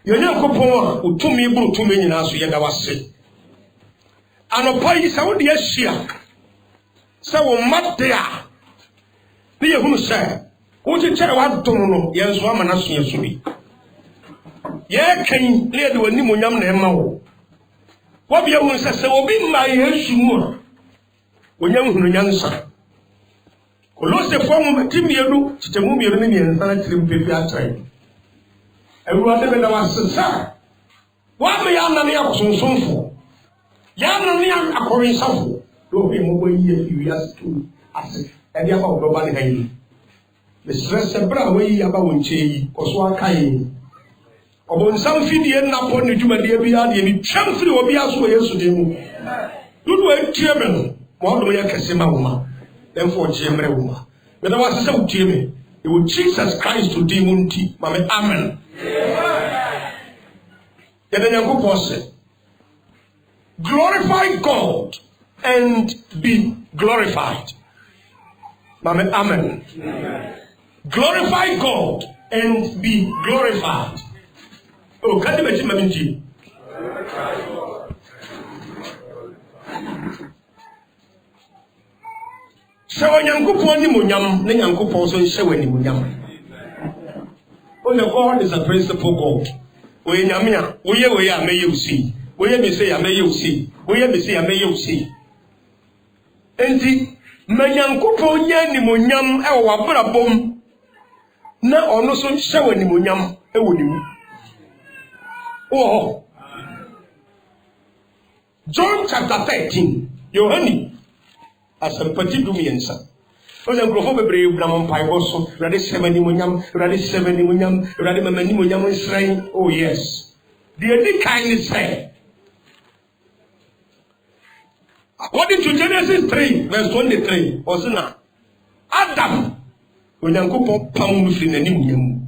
Yonyankopon utumi buru tumi nyina so yeda wase anopa yi sa wo de ahia sa wo mate a ne yehunu sɛ wo kyekere wadom no yenso amana so yesuri ye kan ne de wani monyam na ema wo bia hun sɛ obi ma yesu mu a onyam hunu nyansa kolose fo mu timielu titemu mielu ne nyansa na tirim pepi atrai Everyone never was sir. What may I not have some for? Yan a corin suffer. Don't be more years to us. And the about nobody hay. The stress and brown way about che or so kai. Upon some feed and upon the human dear beyond the champion will be as well yesterday. You were chairman, one way I can say my woman, then for chairman woman. But I was so Jimmy. It would Jesus Christ to demon tea, Mamma Amen. Glorify God and be glorified. Mamma Amen. Glorify God and be glorified. Oh, can you imagine Mamma? So Yankupon ni munyam, ne Yankupon so shewe ni munyam. Oh, your God is a principal God. We nyamia, we are may you see. We may say I may you see. We may say I may you see. Enti me Yankupon ni munyam e wa brabom. Na ono so shewe ni munyam e woni mu. Oh. John chapter 13. Yohani as a petit dumiensa. O the grofo bebre bramon paiboso, ready 70 munyam, ready 70 munyam, ready mamani munyam shrine. Oh yes. The only kindness say. According to Genesis 3, verse 23, Osuna Adam Unyanko pound in the munyam.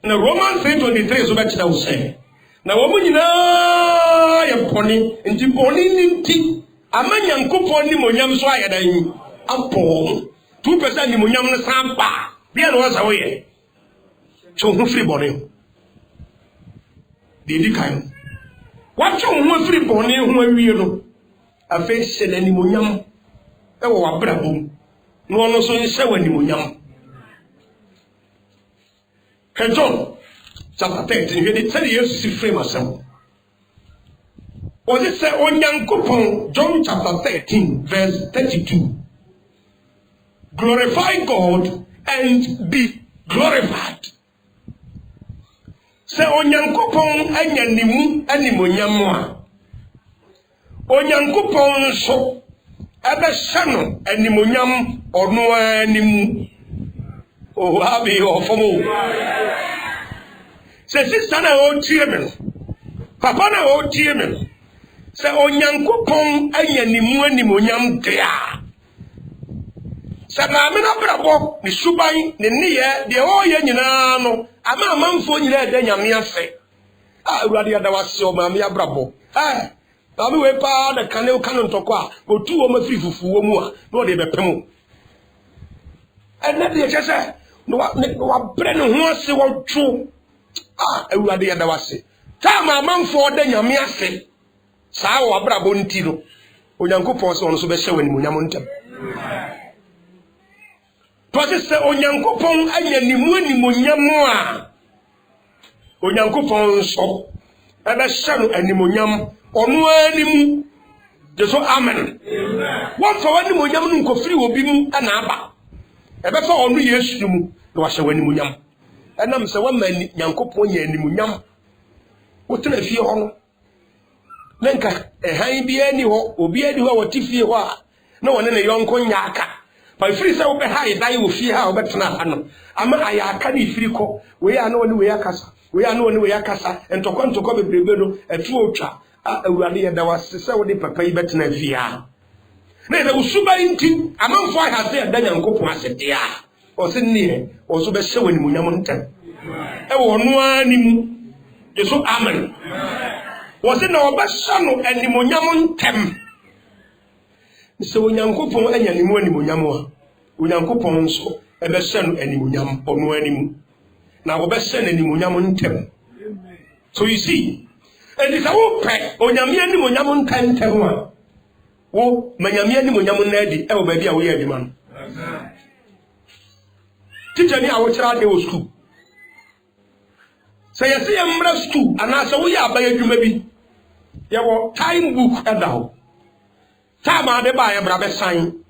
Now Romans 3:23 so much that say. Now woman ya pony, and Tiponi Amanyankopon ni monyam so ayadan ampo 2% ni monyam no sampa bia no wasa wo ye so hu free bone di kan wa cho hu free bone hu awie no afa hyela ni monyam e wo wabrabom no ono so nhyɛ wani monyam John chapter 13 he dey tell you to frame asem. Was it say Onyankopon, John chapter 13, verse 32? Glorify God and be glorified. Say Onyankopon anyanimu animonyamwa. Onyankopon so ebe shano animonyam ono animu. Oh, happy or fomo. Say sister na o tiemen. Papa na o tiemen. Se Onyankopon anyanimu animonyam dia. Se maame na brabo ni suban ni niye de o ye nyina no ama amanfo nyina de nyame afe. Ah urade ada wase o maame abrabo. Maame we pa da kane o kanu ntoko a otu o mafiri fufuo mu a no de bepem. Ena de chese no wa bre ne ho ase wo twu. Ah urade ada wase. Ta ma amanfo de nyame afe. Saa wa brabo ntiro Onyankopon so ono so be hye wani munyam ntam to se Onyankopon anyanimu animonyam a Onyankopon so ebe hye no animonyam ono animu de so amen won fa wani munyam no nkofiri obi mu na aba ebe fa ono Yesu mu na wa hye wani munyam enam se wa ma Nyankopon nya animonyam wotena fie ho no Nenka han bia ni ho obi adi ho watifie ho a na wone ne yonko nyaaka pa ifiri se wo be ha idai wo fie ha wo betena ha no ama ayaka ni ifiri ko we ya na wone we yakasa we ya na wone we yakasa entoko bebrebe no etu otwa awurade ye da wase se wo de papa yi betena fie ha na da usuba nti amanfo ha se da Nyankopon asede a o se ne o so be hye wani munyam ntam e wo no animu yeso amen was it no bashano animonyam ntem so Onyankopon anyanimu animonyam a Onyankopon so ebe hye no animonyam ono animu na wo be hye no animonyam ntem So you see, and it's a whoop, Onyamian Munyamun time temwa. Oh, Mayamian Munyamun Nedi, oh, baby, I will hear the man. Teacher me, I will try to school. So you see, I'm not school, and I saw we are by you maybe. You have time book at now. Time I buy a brother sign.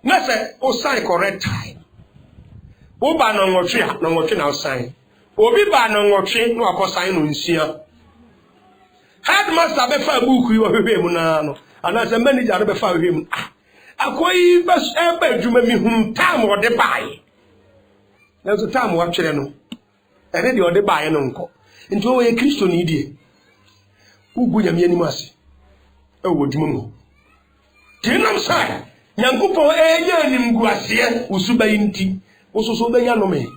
Nasa o sign correct time. O ba no ngotwe na sign. Obi ba no ngotwe no akọ sign no nsia. Headmaster be fa book yi ohwe mu na no. Ana se manager be fa ohwe mu. Akoyi ba eba adwuma mi hum time o de bae. Na so time wa twere no. Ere de o de bae no nko. Nti o ye Kristo ni die. Ugu nyame anim ase. E wo dwuma mu. Tinam sai. Nyankopon enya nimgu ase usuba yinti. Ososo benya no me.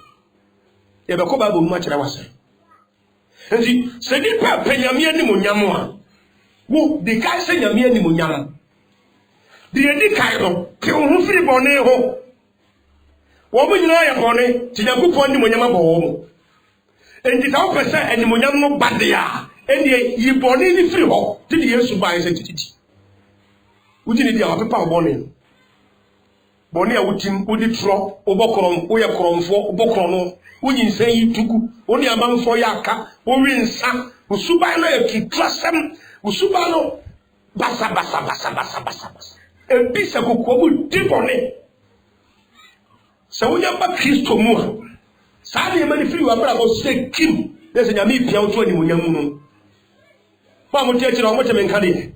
Ye be ko Bible mu akere wase. Nti se di pa nyame anim onyam a. Wo de kai se nyame anim onyam. De di kai no, ke wo firi bone ho. Wo bu nyina ya bone, ti Nyankopon anim onyam abo wo. Nti ta wo pese anim onyam no bade a. Eni yi bone ni firi ho. Ti di Yesu ba yen se titi. Uji ni dia wa pepa bone. Bone a wutim udi tro obokrom wo ye kromfo obokron no wonyi nsan yi tugu woni amanfo ya aka wo wi nsa usuba no ye tutrasem usuba no basa ebi se kokko bu di bone se wonya ba Kristo mu a sa de mani firi wa bra bo se kim de se nyame pia wo to ani munyam no ba mo tie kira mo teme nka de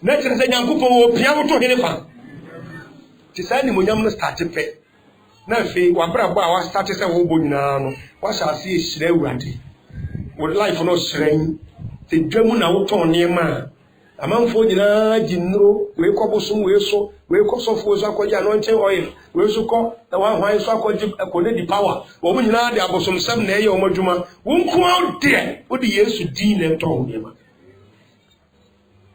na kire se Nyankopon wo pia wo to hene fa ti sa ni munyam no start pe na fe wa bra bo a wa start se wo bo nyina no wa sha se hire awurade wo life no hire te dwamu na wo to ne ma amanfo nyina ginro we kobosum we so we kosofo so akwaji anointing oil we so ko na wa hwan so akwaji akone di power wo mu nyina de abosom sam na eye o madwuma wo nko ade wo di Yesu din na to ne ma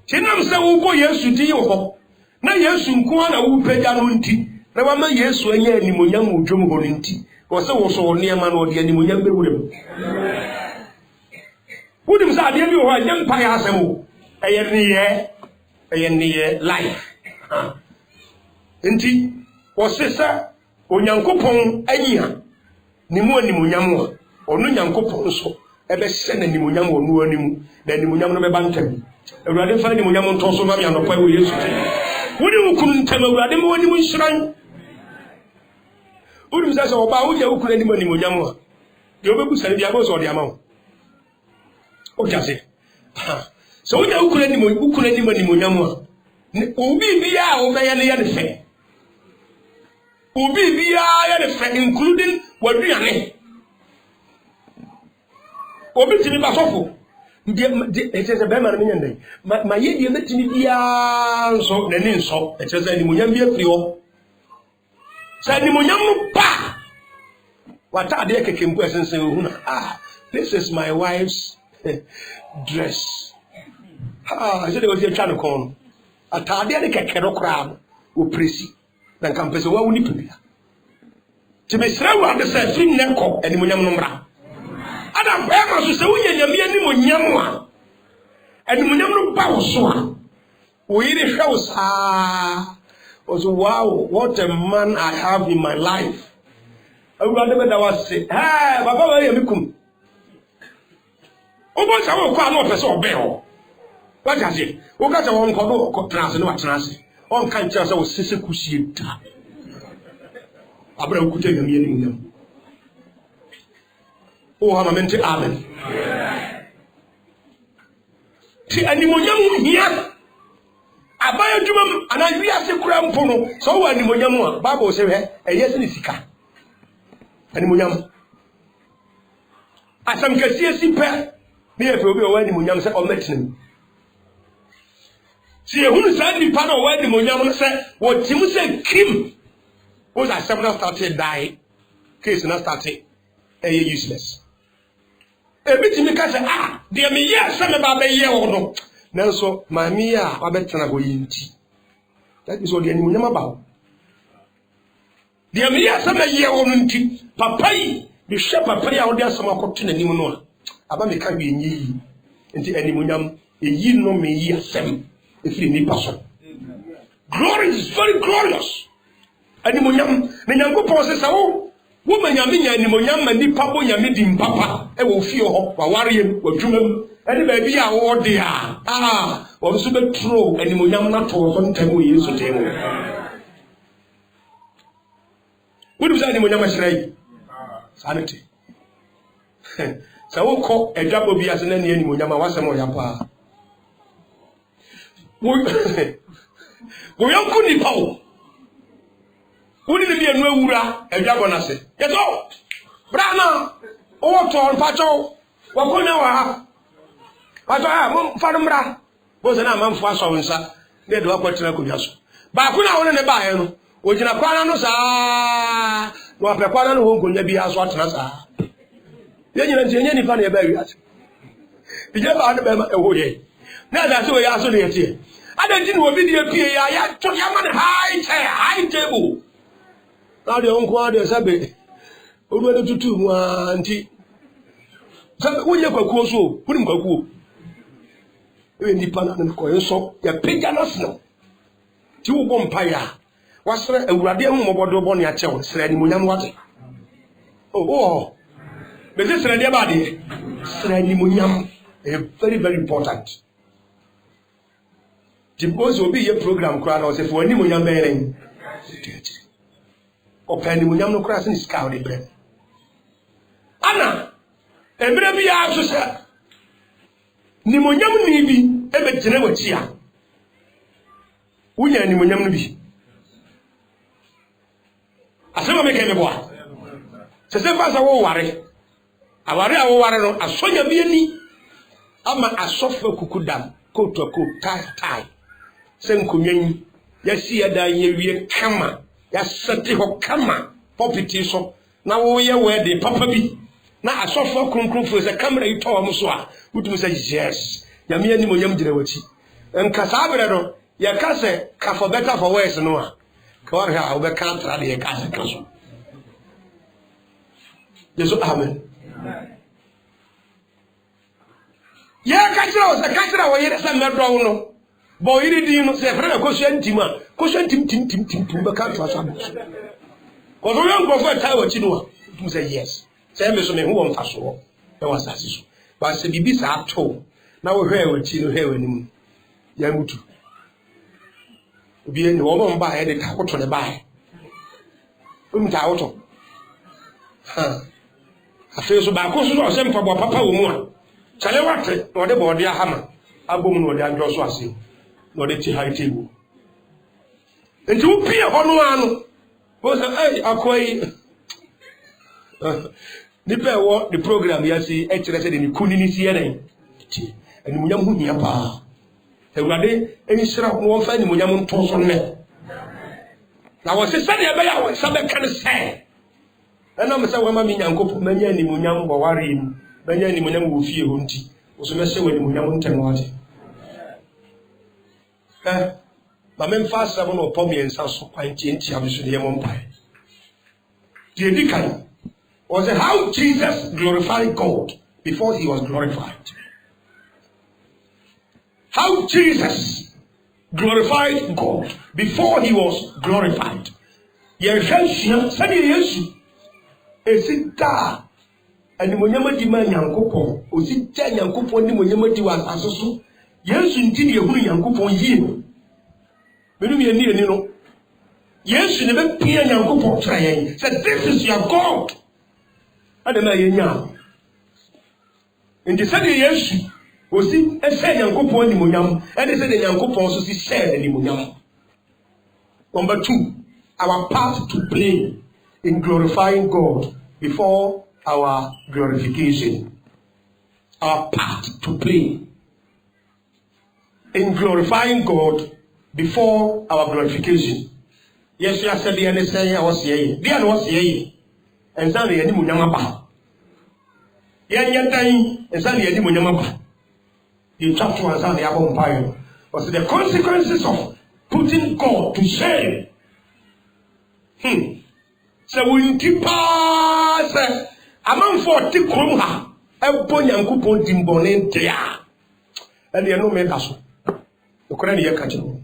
tinam se wo bo Yesu din wo na Yesu nko na wo pagya no nti na wa ma Yesu anya animonyam wo dwom ho nti wo se wo so ne ma na odi animonyam be wurem wudim sa de bi wo ha nyam pa ya asemo eyeniye life nti osesa onyankopon anyia nimu animonyam a onu nyankopon so ebe se na animonyam onu animu na animonyam no be bantam awurade fa animonyam nto so ma mi anopa wo Yesu ti wudi ukun ntam awurade mo animu nshran wudi msa so oba wudi ukun animonyam a de obebu sare bia bo so de ama wo o jase so we ukure ni monyam a obi bia o be ya ne fe obi bia ya ne fe including waduane obi timi ba sofo ndi etese be ma me nyandai ma ye die metimi bia nso na ni nso etese ni monyam bia firi ho sa ni monyam no pa wata ade kekembu esensen hu na this is my wife's dress. I said, was a channel con. A tardia de cacaro crown, who prissy, than campus of one nipple. To be slow on the same neco and Munyam Nombra. Adam Bama to say, we are Munyamwa and Munyam Bawswa. We shows, was wow, what a man I have in my life. I would rather was say, ah, Baba Yamikum. Oh, but I will call no person bell. What does it? Who got a one called Trans no Trans? On can't just our sister Kushita. Abraham could take a meaning them. Oh, I'm a mental amen. See, and the Munyam here. I buy a drum and I realize a crown pono. So when the Munyam, Bible say, a yes in the Sika. And the Munyam. As some can see a simple. Me if you be away the Munyam say, or met see, who said the part of where the Munyam said, what Tim said, Kim was a seminal started die, case not started, useless. A bit in the cat, dear me, yes, some about a year or no. Now, so, my mea, I bet to go in tea. That is what the Munyam about. Dear me, yes, some a year or no tea. Papa, the shepherd pay out there some cotton and you know. aba me ka bi nyi nti animunyam eyi no me yi asem efiri ni paso. Glory is very glorious. Animunyam ne Nyankopon se sawo wo manyame nya animunyam ma ni pabo nyame di mpapa e wo fie ho wa wareyem wa dwumam ene ba bi a wo de a wo so betro animunyam na to so ntamo Yesu temo. Wo du sa animunyam ahrai sanity. Sawo ko edwabo bi ase na ne animunyam a wasem o ya pa. Wo yanku ni pawo. Who did be a new wura a dragonase? Yes, oh, Brana, oh, Tom Pacho, Wakuna, Pacho, Farmbra, was an amount for Sonsa, they do a question of Kuyasu. Bakuna on the Bayern, which in a Quananos, what a Quanan who could be as what Nasa. Then you don't any funny about it. Did you ever have a way? Now that's the way I saw it. I didn't know video PA, I took Yaman high table. Now the uncle de sabe odo de tutu mu anti sabe wo ye kwakuo so wo nim kwakuo e ni pa na ko enso ya pega na sno ti wo bom pa ya wasere awurade ahumobodo bo ne a chewo sere ni munyam wate oh be sere de ba de sere ni munyam very very important. Because obi ye program kura na o se fo ni munyam be ren Open the munyam no cross in his cow de bread. Anna, ebre bi ya so se. Ni munyam ni bi e be gire wachi a. Unya ni munyam no bi. Asema me ke me boa. Se fa sa wo ware. Aware a wo ware no asonya bi ani. Ama asofa kukudam, koto ko tai. Se nkonyan ya si ya dan ye wie kama. Ya sati ho kama popiti so na wo ye we de papa bi na asofo kronkron fo se camera yi to am so a wutum se yes ya me ani mo nyam gire wachi enka sabre do ya ka se ka for better for worse no a ka war ha wo be kan tra de ya ka se kaso yeso amen ya ka tira wo ye se medro no bo yiri di no se frere ko shantima tim be kan to aso abuso ko so yan go for tai wachi no a wutum se yes se me so me ho mfa so e wasase so ba se bibi sa ato na wo hwe wachi no hwe wanim ya mutu obi en wo mo mba e de ta koto ne ba e ta woto ha afi so ba ko so se mfa bo papa wo mu a chale wate no de bo de ahama abom no de anjo so ase no de ti high table enti wo pie ho no anu wo se akoi nipa wo the program ya si e kire se de ni kunini si enen ti eni munyam hu nia pa ewurade eni hira wo fa eni munyam nto so ne na wo se de be ya wo sabe kan se ena me se wo ma mi nyankopɔ manya eni munyam wo ware mu manya eni munyam wo fie ho nti wo so me se wo eni munyam ntem wate ma men fa sa no pom yen sa so kwanti enti abiso de yemo mpai the dikan was how Jesus glorified God before he was glorified. How Jesus glorified God before he was glorified. Yerhashia said Yesu esita animonyama di ma nyankopon osita nyankopon ni monyama di wa asoso Yesu ntini ehuru nyankopon yie menum ye ni no Yesu ne be pia nyankopon tra yen said this is your God adema ye nya enti said Yesu osi ese nyankopon ni monyam ene said nyankopon so si share ni monyam. Number 2, our part to play in glorifying God before our glorification. Our part to play in glorifying God before our glorification. Yes, you said the NSA was here. The other was here. And Sunday, any munyama. Yan and Sunday, any munyama. The chapter was on the Abon was the consequences of putting God to shame. So we keep us among 40 krumha. ebo nyankopon dimbone dia ene no me da so okora ne ye ka kiro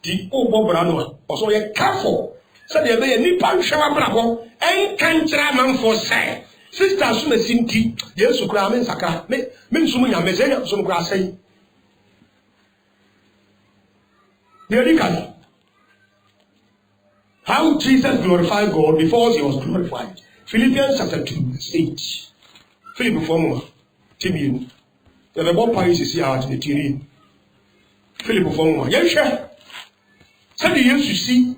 di obobra no oso ye careful said ye be nipa hwewa brabo en kantra manfo say sister so na sinti Yesu kura men sakra me nsumu nya mezenya so kura say how Jesus glorified God before he was glorified. Philippians chapter 2 verse 8. Philip before me Tibiu. The Bible Paris is here at the Tiri. Philip before me. Yes, sir. Said the Yesu see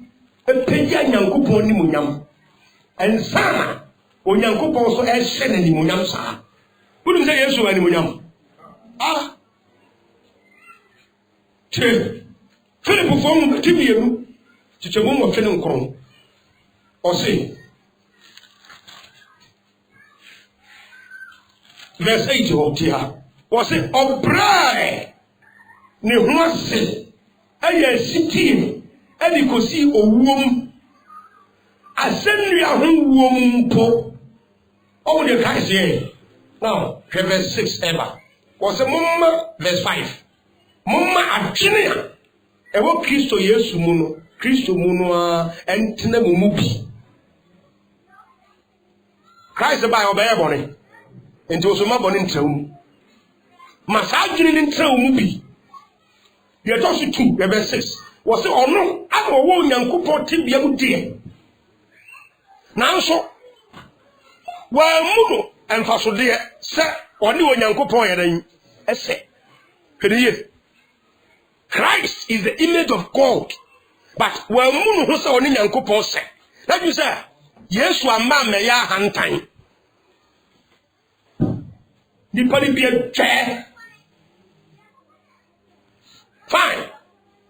a peya nyankopon ni munyam. And sana o nyankopon so e hye na ni munyam sa. Wouldn't say Yesu ani munyam. Ah. Che. Philip before me Tibiu. Chichemu mo fene nkron. O say verse 8 of Tia was it obray ne ho ase aye sitie edi kosi owuom asennua ho wuom po o de kai say now verse 6 ever was it mumma verse 5 mumma adwene a ewo Kristo Yesu mu no Kristo mu no a entena mu bi Christ by obey bone enti osoma bone ntraum masajiri ni ntraum bi ye to so 2 verse 6 was ono ama wo nyankopon tibia mu die nanso wa mu emfaso de se oni wo nyankopon yeran ese hwediye Christ is the image of God but wa mu ho se oni nyankopon se that you say Yesu ama me ya hantan the body be a chair. Fine.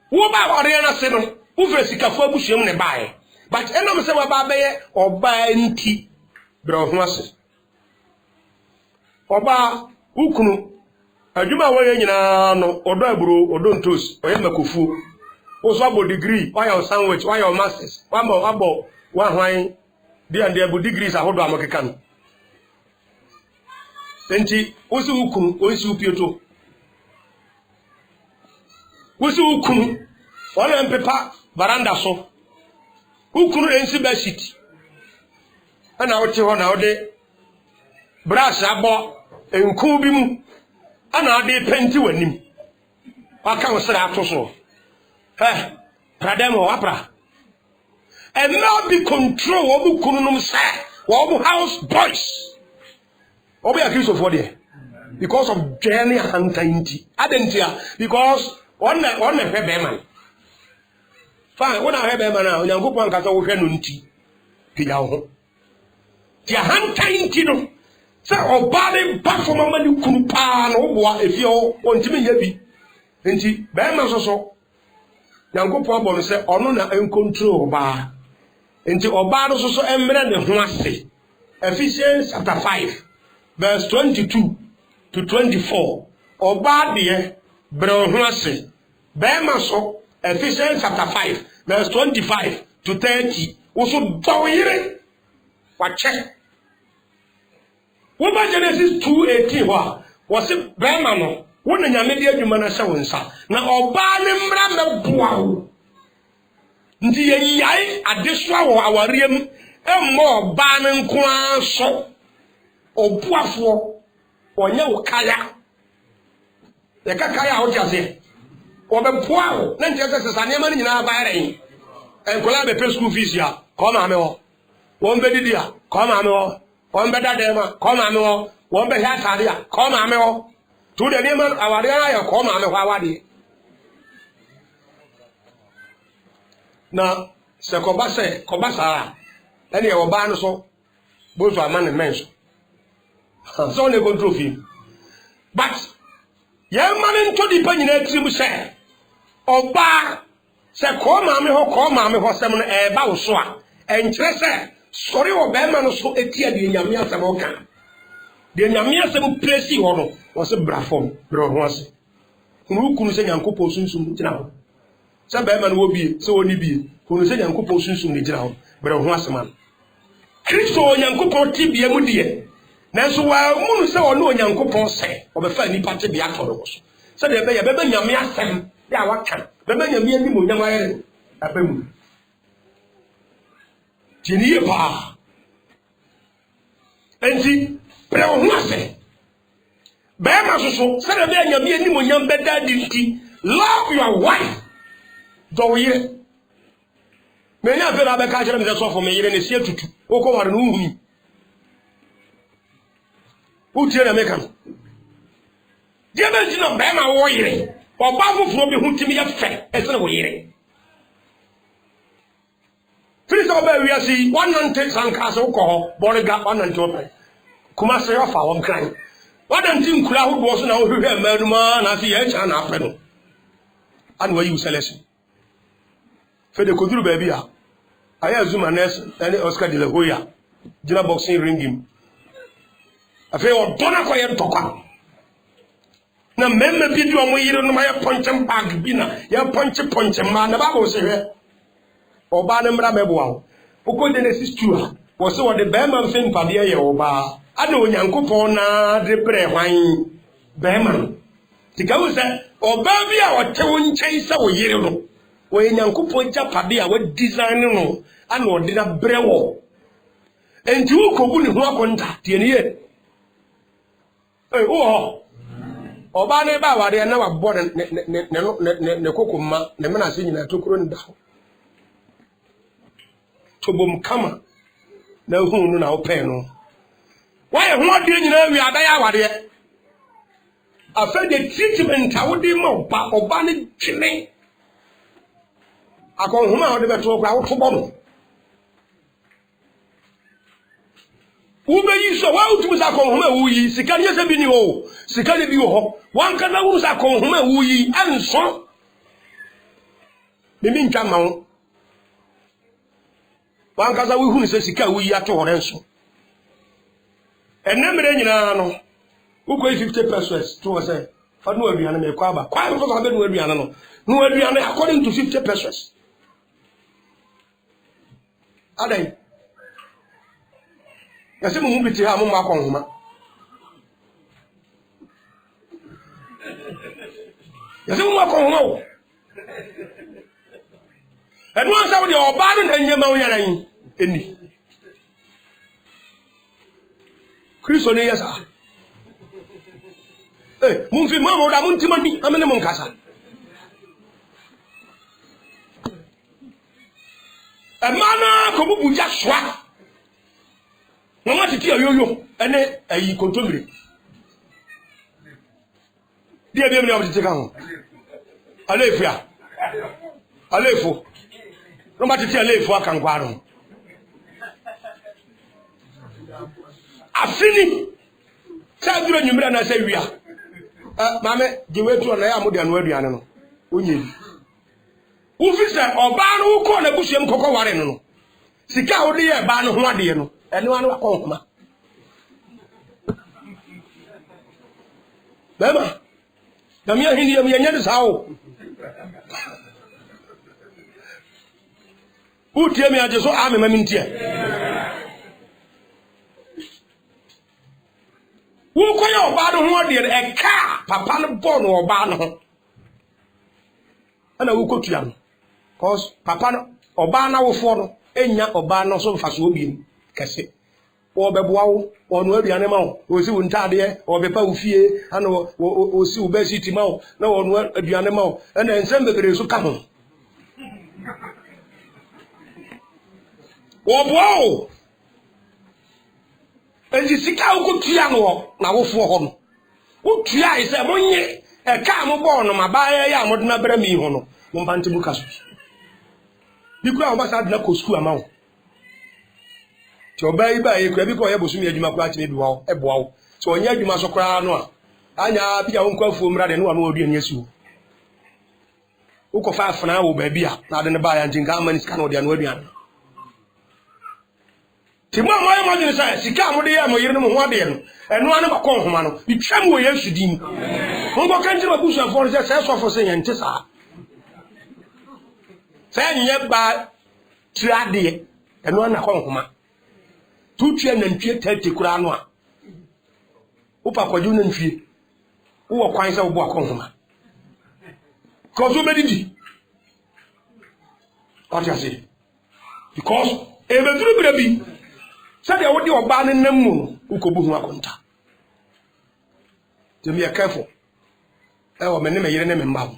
Who ba Oriana Seno? Who Vesika Fobushim ne buy? But Enam Sewa Babe or buy nti Brohmas. Oba Ukunu. A Juma way no Odabro or don't toast or Yamakufu. Also degree, why your sandwich, why your masters, one more abo, one wine, dear and dear degrees are Hodo American. Enti wosi ukun wosi upieto wosi ukun wala mpepa baranda so ukun ensi bashit ana wote ho na wode brush abo enku bi mu ana ade penti wanim aka wosra ato so prademo apra and now be control wo ukun num say wo house boys Obi a Christ for there because of journey hunting adentia because one man fine when I have man now nyankopon kasa wo hwe no nti pija ho ti hunting no say obale back from mama ni kunu pa no boa efie ho ontimi ya bi nti be man so nyankopon bo no say ono na en control ba nti oba no so emre ne ho ase Ephesians chapter 5 verse 22 to 24. Oba de Brohwase. Bema so Ephesians chapter 5 verse 25 to 30. Also doyire. Wache. Woba Genesis 2:18 wa was it Bema no. Wona nyame de adwuma na hye wonsa. Na oba ne mra meboa wo. Nti yeyai adesoa wo awariem emmo oba ne nko aso. Obuafo onye ukaya ye kakaya ho tiase obepoa ho na ntia se sane ma nyina baare enkola be pay school fees ya ko ma me ho won be didi ya ko ma me ho won be dade ma ko ma me ho won be ya tare ya ko ma me ho tu de ne ma aware ya ko ma me ho awade na se ko ba sa ene e oba no so bozo amane menso so ne control film but ye man into the panyina trim say oba se ko ma me ho sem no e ba wo so a enkire se sori oba ma no so etia de nyame asem oka de nyame asem presi ho no wo se bra form bro ho ase kunu se nyankopɔ sunsun gina ho se ba ma no wo bie se woni bie kunu se nyankopɔ sunsun ne gina ho bro ho ase man Kristo nyankopɔ tibia mu die nanso wa munu se ono onyankopon se obefa nipa te bia toro wo so se de be ye be nyame asem ya waka be nyame ani mo nyama ye abemu tiniye pa enti pre wo ase be ma so se de be nyame ani mo nyam be dadi nti love your wife do yire me nya fe na be ka kire me so for me yire ne sie tutu wo ko ware no humi utie na meka no dia be ti no be ma wo yire oba foforo bi hutimi ya fe e se wo yire Firisa oba wi asi 190 sanka so ko boriga 190 opa kuma se yo fa wo kran 190 nkura hodo so na wo hwehwe amanuma na se ye cha na ape no anu ayi uselesi fede koduru ba bia aya zuma nes ani Oscar de la Hoya jina boxing ring him afi o dona ko ye tokwa na memme bi du omo yire no ma ye ponche bag bi na ye ponche ma na ba bo se hwe oba ne mra meboa wo de ne sister wo se wo de be ma mfe mpade ye oba ada onyankopon na de pre hwan be ma tikawo se oba bi a o te wo nchen se wo yire no wo nyankopon japade a wo design no ana o de na brewo enti wo kogu ne ho akonta tie ne ye oba ne ba ware na wabɔ ne kokoma ne mena se nyina tokuro nda tobom kama na hunu na opɛ no why ho ade nyina wi ada ya ware afa de treatment a wode ma oba ne twene akɔnhoma a wode bɛto kra wo to bɔ no ubeyi so wa utumu sa konhoma wuyi sikani yese bi ni ho sikani bi ho wan kaza wu sa konhoma wuyi anso mimi ntwa ma wo wan kaza wu hu ni se sika wuyi ato ho renso enemre nyina no wo ko 50 pesos to say fa no aduane me kwa ba kwa so be no aduane no aduane according to 50 pesos adai yase mu biti ha mu makonhoma yase mu makonhoma wo enu ansa wo de oba no na nyema wo yara yin eni Kristo ne yasa mun fi mama da mun timani amene mun kasa amana ko bu ja swa Mama titi ayoyo ene ayi kontomire dia bi me na titi kan ho alefia alefo Mama titi alefo akan kwaro afini sa duro nyumira na sa wia mame je wetu na ya mode anu aduane no onye ufisa oba no ko na busuem kokko ware no sika ho de ye ba no ho ade no enu anu akonhoma bema damia hindi ya nyade sawo utie mi aje so ame mamintie wo ko ya oba no ho ade e ka papa no bo no oba no ana wo kotua no cause papa no oba na wo fo no enya oba no so mfaso obi kase wo beboa wo onu aduane ma wo osi wo ntade wo bepa wo fie ana osi wo besiti ma wo na onu aduane ma wo na ensem bebere so ka ho wo boa wo enji sika wo kutua no na wo fo ho no wo tua ise monye e ka mo bo no mabaya ya mo de na bra mi ho no mo mbante buka so bikura wo ba sa de na ko school ama wo ti oba iba ye kura bi ko ye bosumi adwuma kura ti bi wa e boa wo so onye adwuma so kura no a anya bi ya won kwafuo mra de no wa no odua ni asiwo wo ko fa afana wo ba bi a na de ne ba ya njinga amani sika no de no odua ti mo mo mo de sa sika mo de ya mo yire no ho ade no eno anu ba kon homa no bi twam wo Yesu din mo go kan jira busu afo se se so fo se yente sa sa nye ba trade eno na kon homa tutue na ntue tete kura no a Upa kwa juu nfie. Uwa kwanza ubu akonhoma. Because you made what you say? Because every baby said they would do a ban in the moon who could be contact. To be careful. Oh, my name is Yenem Mab.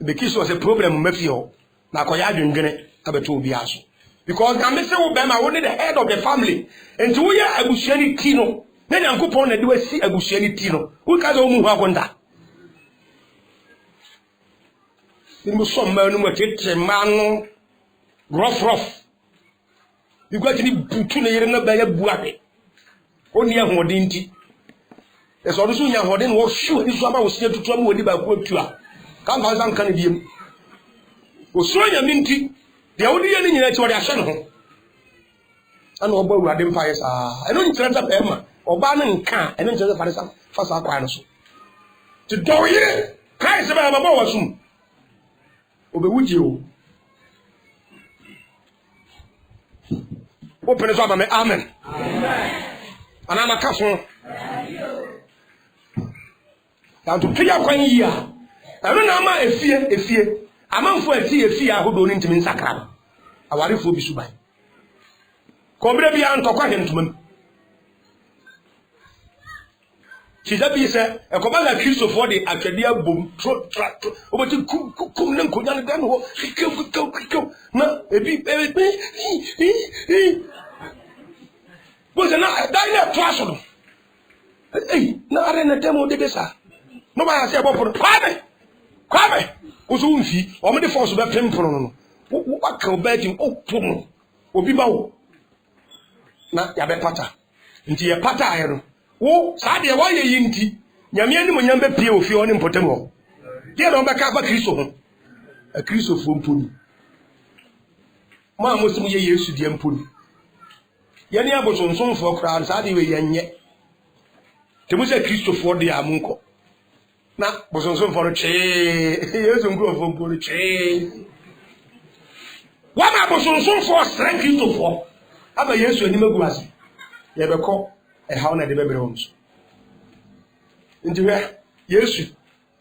The kiss was a problem with you. Now, I didn't get it about 2 years. Because I'm Mr. Obama, only the head of the family. And to we are a Bushani Tino. Then I'm going to do a see a Bushani Tino. Who can move on that? Some men who take a man rough. You got to be Butuna by a buate. Only a Hodinti. As also young Hodin was sure this summer was here to trouble with the Bakutua. Come by some Canadian. Was so a minty. The only thing that's what I shall home. And over where the fires are. I don't turn up Emma or Bannon can and then just the first acquaintance. To do it, Christ about a bow soon. Obe with you. Open it up, amen. Amen. And I'm a castle. Now to pay up 1 year. I don't know a fear. A man for a fear who don't into me sacram. I worry for Bisubai. Cobre beyond to quite him. She's a piece, a command accused of what the Acadia boom, track, over to Kumlan Kudan, go, no, a big baby. Was a diner trash. Hey, not in a demo de Bessa. Nobody has about Quabe, who's Unfi, or many force of a temple. What can bet him? Oh, Pum, or Bibao. Not Yabe Pata. Into your Pata iron. Oh, Sadia, why you yinti? Yamian Munyambe Pio, if you want him Potemo. Here on back up a Chriso. A Chriso from Puni. Mamma was me used to the Empuni. Yania was on some for crowds, Adi Yanye. There was a Christopher de Amunco. Now, was on some for a chair. Here's some growth from the chair. What I was on some for strength Christopher. Have a yes to any Maguazi. You ever call a hound at the baby homes. Into where? Yes,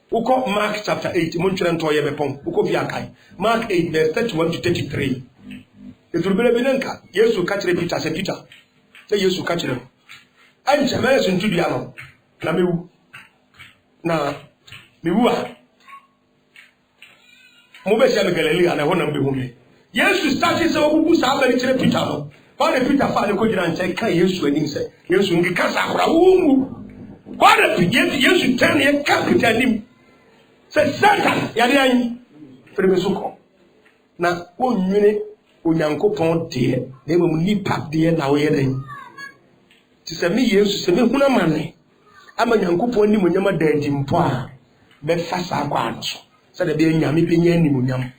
who call Mark chapter 8, Munchran Toya Bepon, who call Yakai. Mark 8, verse 31 to 33. It will be a Benenka. Yes, to catch the Peter, said Peter. Say yes to catch them. I'm Jamaican to the Amon. Namiu. Na Miwa. Mobesha Galilea and I want to be home. Yes, to start his own Sabbath Peter. What a Peter father could and say, can you swing? Say, yes, when you can't have what a yes, you turn your capital him. Say, Satan, Yadian, Fremesuko. Now, 1 minute, Unyanko Pont, dear, they will leave pap dear now. To say me, yes, to say, Huna money. I'm a Yanko Pony when you're dead in Poir. But fast our guards. Said the being Yami Pinian Munyam.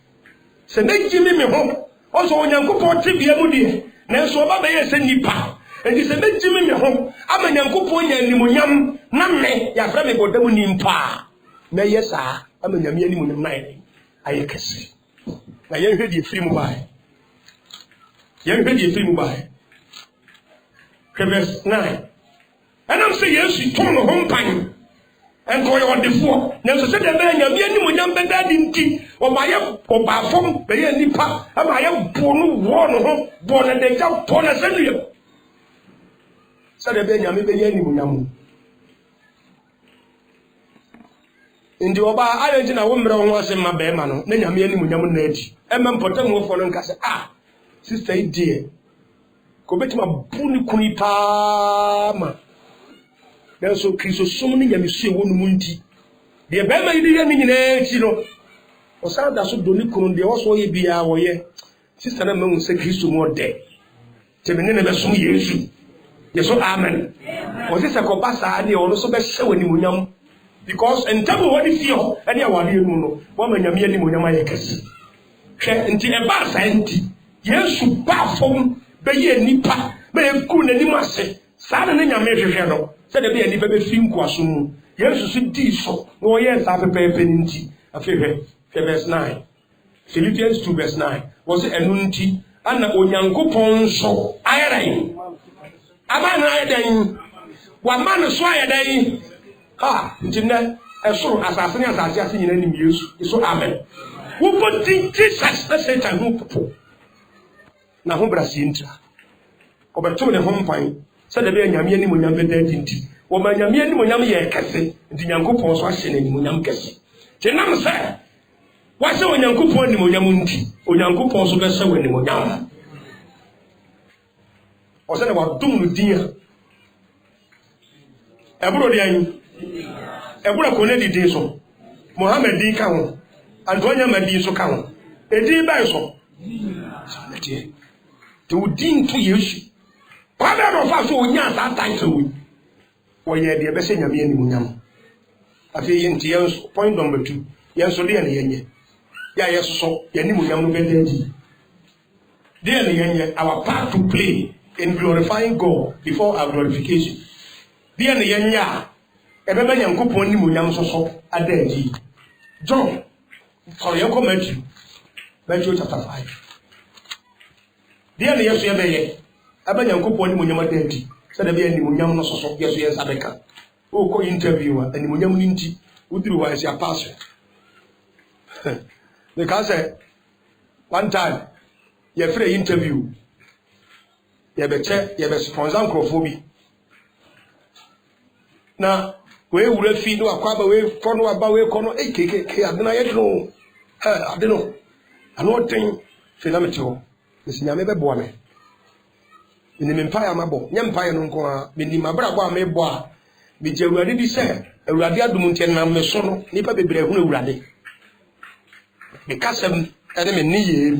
Say, make Jimmy home. Also, Yanko Pont, dear. Nanso oba be yese nipa enti se betimi me ho ama nyankopon nya nimunyam na me ya fra me bodam nimpa na yesa ama nyame animunyam na aye kese na ye hwedi free mu bae verse 9 and I'm say yes to no hompan and go on the floor nanso se de be nyame animunyam be dadi nti o ma ye oba fom be ye nipa ama ye bonu wo no ho bona de ja bona senu se de be nyame be ye animunyam ndi oba ayo nti na wo mre ho ase ma be ma no na nyame animunyam na adi e me mpotam wo fo no nka se sister idie ko betima buni kuni pa ma nanso Kristo som ni nyame hye wonu munti de be ma yidi ye ni nyina ti no o sa da so doni kunu de wo so ye bia wo ye sister na mahu se Kristo mo de te me ne be som Yesu yeso amen o se ko basa de o so be hye woni munyam because entabo woni fio ene awade enu no wo ma nyame ani munyam aye kesi hwe nti e basa nti Yesu ba fom be ye nipa be ku na ni mase sa na nyame hwehwe no se de be ani be fi nkwaso mu Yesu su di so no ye sa pepe nti afehwe verse 9 Philippians 2 verse 9 was enu nti ana onyankopon so ayran ama na aydan One man so ya dai ha ntinna esoro asase ne asase ase nyina nim Yesu so amen wo put Jesus na Satan no popo na ho brasi ntra obeto ne ho mpan se de be anyame ani monyam be da tinti wo ma anyame ani monyam ye kese nti Nyankopon so ahye ne ani monyam kese te nam se wa se Onyankopon ani monyam nti Onyankopon so be se wa ani monyam o se ne wa dum no dia eburo de anyi ebura ko ne didi so Muhammad din ka ho Antonia Madi so ka ho edi bai so sanete to din to Yesu Father of us onya that time to we ye de be se nyame ani munyam afi yenti yenso point number 2 yenso de ne yenye ya yeso ye ni munyam no be dey de ne yenye our part to play in glorifying God before our glorification de ne yenye ebe be Nyankopon ni munyam so adaji John for yeko Matthew chapter 5 de ne yeso ye be ye ebe Nyankopon ni munyam adaji se de be ni munyam no so yeso ye sabeka o ko interviewer ani munyam ni nti udiri wa sia pastor because one time ye free interview ye be sponsor crofobia na we wura fi no akwaba we kono aba we kono keke adena ye no adeno ano ten finamete ho esinyame be boa me ni mempaya mabo nyempaya no nko a meni mabra bo a me bo a me je awurade di se awurade adum nten na me so no nipa bebre hu awurade me kasem ene me ni ye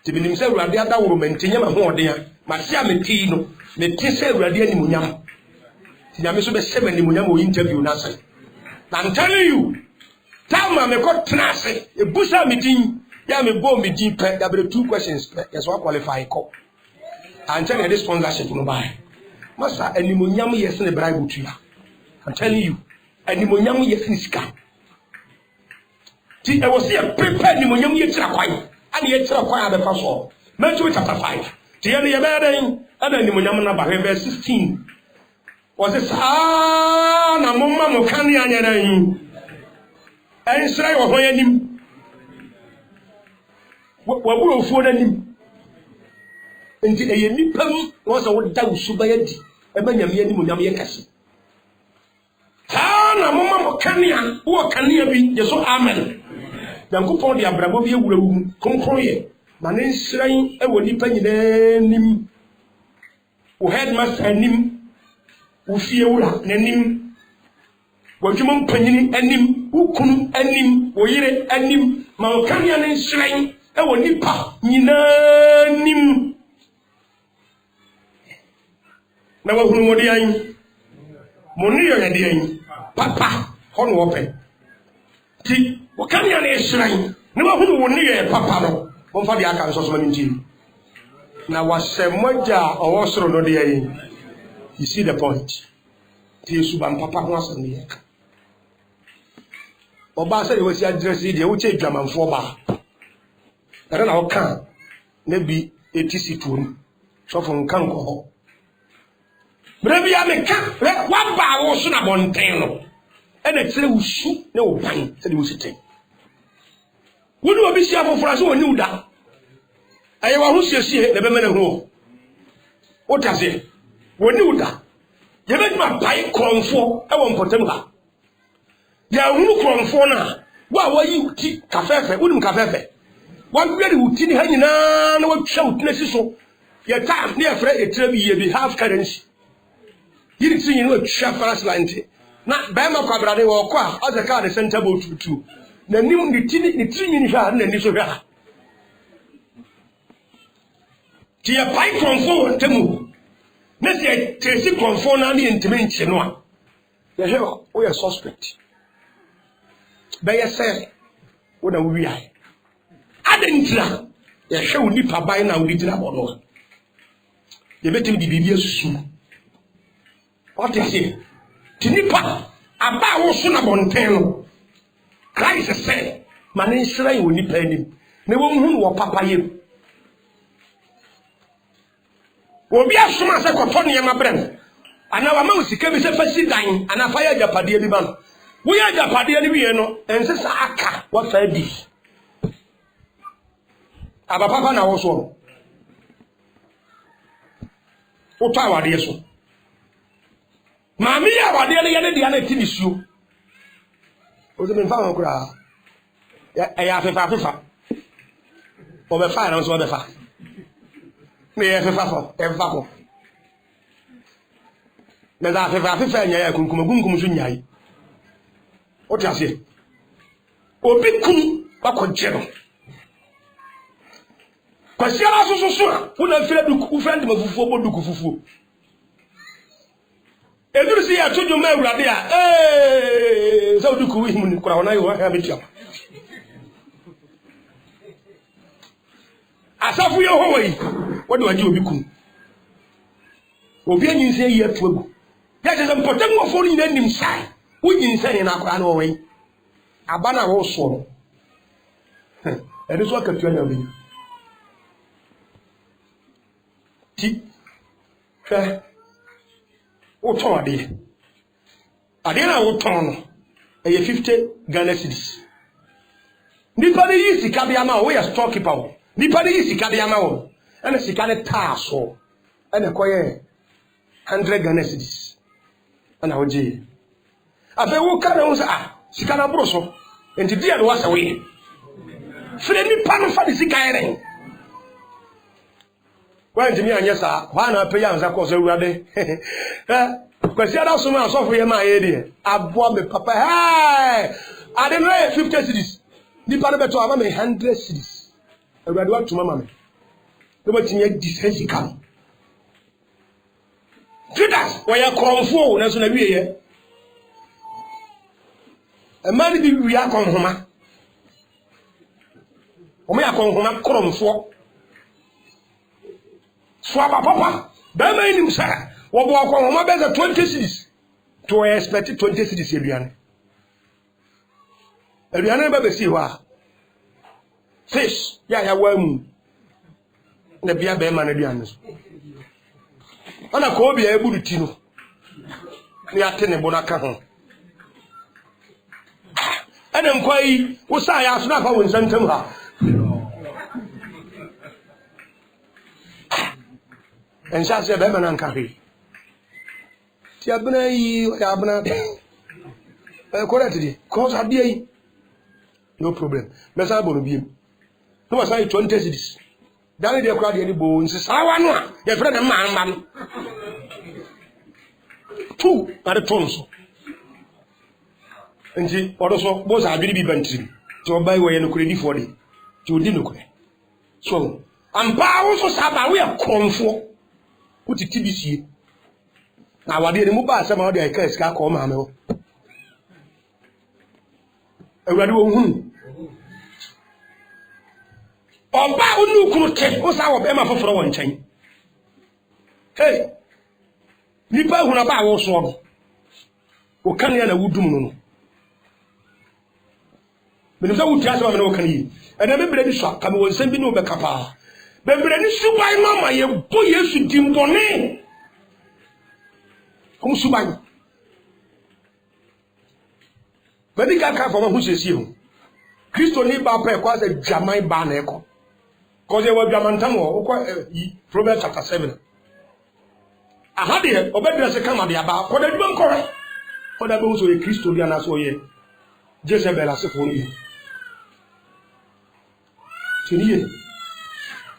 ti binim se awurade adaworo mentenye ma ho ode a ma se a me ti no me ti se awurade animunyam ti nyame so be se me animunyam o interview na say na I'm telling you tama me ko trase e busa me din ya me bo me din pe da be 2 questions yes what qualify ko and tell you this sponsorship no buy masa animunyam yes ne bribe tu ya I'm telling you animunyam yes ni sika ti e was here prepare animunyam ye tira kwan ani ye tira kwan abefa so Matthew chapter 5 ti ye ne ye be den ana animunyam na ba verse 16 was it na momma mo kan ya nya dan en sra yo ho yanim wa buru ofuo nanim enti eye nipam wo so wo da usuba yadi e ba nyame anim nyame ye kase na momma mo kan ya wo kan ya bi ye so amen Nyankopon de abrabo bi ewura wu konkron ye ma ne nsran e wo nipa nyina nim wo headmaster nim wo fie wura nanim wo dwuma mpanyini anim wo kunu anim wo yire anim ma wo kan ya ne nsran e wo nipa nyina nim na wo hunu modi an mo ni yo yade an papa hono wo pe ti wo kan ya ne nsran ne wo hunu wo ni yo papa no mo fa de aka nso so ma nti na wasemoja owo soro no de an. You see the point. Yesu ban papa ho asem ne yeka. Oba say we si address dey wo che dwamanfo ba. Era na wo kan na bi etisi tuom. So fo nkan ko ho. Bre bi ya me kan, wa ba wo so na bonten no. E na kire wo su na wo ban se de wo siten. Wo no obi si afofora so woni uda. Aye wa ho siesie na be mena ho. Wo tase. Woni uda. Ye be ma pai kronfo e wo mpotem ha. Ya hunu kronfo na wa yi uti kafefe, woni kafefe. Wa gbe uti ni ha nyina na wa twa uti na siso. Ye time na efra etira bi ye bi half currency. Yiri ti nyina wa twa paras line. Na ba ma kwa brade wo kwa o ze ka de center boat tutu. Na nim ni ti nyini ha na ni so hwa. Ti ya pai kronfo temu. Nesi tesi konfona ni ntime nche no a ye he o ye suspect be ye say wo na wi ai adentira ye hwe wo nipa ban na wo digina bono ye betim di bibia susu what is it ti nipa aba wo so na bonten no Christ say man nsira ye wo nipa anim ne wo hu wo papa ye obi asoma se koto ne ma brem ana wa ma usika bi se fasi dan ana fa ya japade bi ba no wo ya japade ni bi no ense sa aka wa fa di aba papa na wo so o ta wa de so mami ya wa de ne ye ne de na ti nisuo o se me fa won kura ya fefa o be fa na so be fa me ya fefa fo e fa ko me da fefa nya ya kunkum so nyai o ti ase obi kum ba ko jero kwasi ara so una fira du friend ma fufuo bodu ku fufuo eduru si ya tojo ma awurade a so du ku wi mu ni kura wona yo ha betia asafu ye ho wai wode waje obi kum obi anyin se ye atuagu ya je mpotem wo fo ni na nim sai wunyin se ni na akora na wai abana wo so edi so akatua nya obi ti hwe o ton ade na wo ton no e ye 50 Ghana cedis nipa de yi sika bia ma wo ya storekeeper wo nipa de yi sika bia ma wo ene sika ne taaso ene koye 100 Ghana cedis ana woje afa wo ka na wo sa sika na bro so enti dia do wasa we fere nipa no fa de sika yere kwa njimi anya sa kwa na pe ya nza ko so urade kwasi ada so ma so fo ye ma ye de abo me papa ade no 50 cedis nipa no beto ama me 100 cedis urade wa tuma ma me no ba tinya dissensi kam Judas waya kromfo na so na wie ye e ma ni bi wi akonhoma o me akonhoma kromfo swaba papa ba ma ni msa wo bo akonhoma be 20 cedis to expect 20 cedis aduane ba be si ho a fish ya wa mu na bia be ma na aduane so ana ko bia ebudu ti no ni ate ne bona ka ho ana nkwai wo sa ya so na fa won santam ha en sha se be manan ka he ti abna yi ya abna correct di ko sa bia yi no problem me sa bono biem no sa 20 cedis dane de kwa de ni bo nsi sawa no a ye fere na ma no tu are tonso nji odoso bo sa biri bi bantiri ti o bai wo ye no kure di fode ti o di no kure so ampa wo so saba wo ye kromfo utiti bisie na wade ni mu ba asema wo de ai ka eska ko ma me wo awurade wo hunu Oba unu kuruke o sa wo be ma foforo won nchen hey nipa huna ba wo so no o kan ya na wudum no no me nza wuti asema me no kan yi ena me bre bi so ka me won sem bi no be kapa be bre ni subai mama ye bo Yesu dimbone ko subai be di ka ka fo ma hu sesi ho Kristo ni ba pa e kwa se jamai ba na eko cause we biamantam wo kwa Proverbs chapter 7 ahade obedre se kama dia ba ko da dibam kore ko da be wo so ye Kristo dia na so ye Jezebel asefo ni tiniye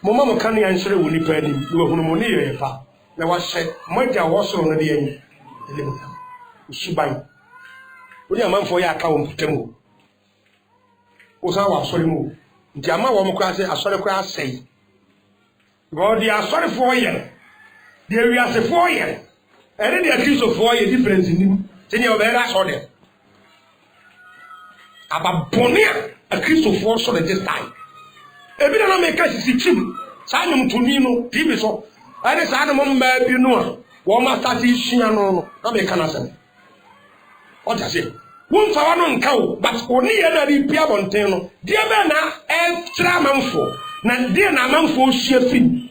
mo mama kan ya nsere wo ni pa ni wo hunu mo ni ye pa na wa hye moja wo so no de yen elemu usuban wo ni amanfo ya aka wo mputemu osa wa sori mu nti ama wo mkwa se asori kwa sei god ya asori for ye de wi ase for ye ere de Kristo for ye difference ni tini obera so de ababonia a Kristo for so de this time ebi na me ka sisi chim sa nyum tuni no tibi so ere sa na mo mba bi no a wo ma start hia no na me kana se o ta se won fa wano nkawo but oni ye na ri pia bonten no de be na extra manfo na de na manfo hia fin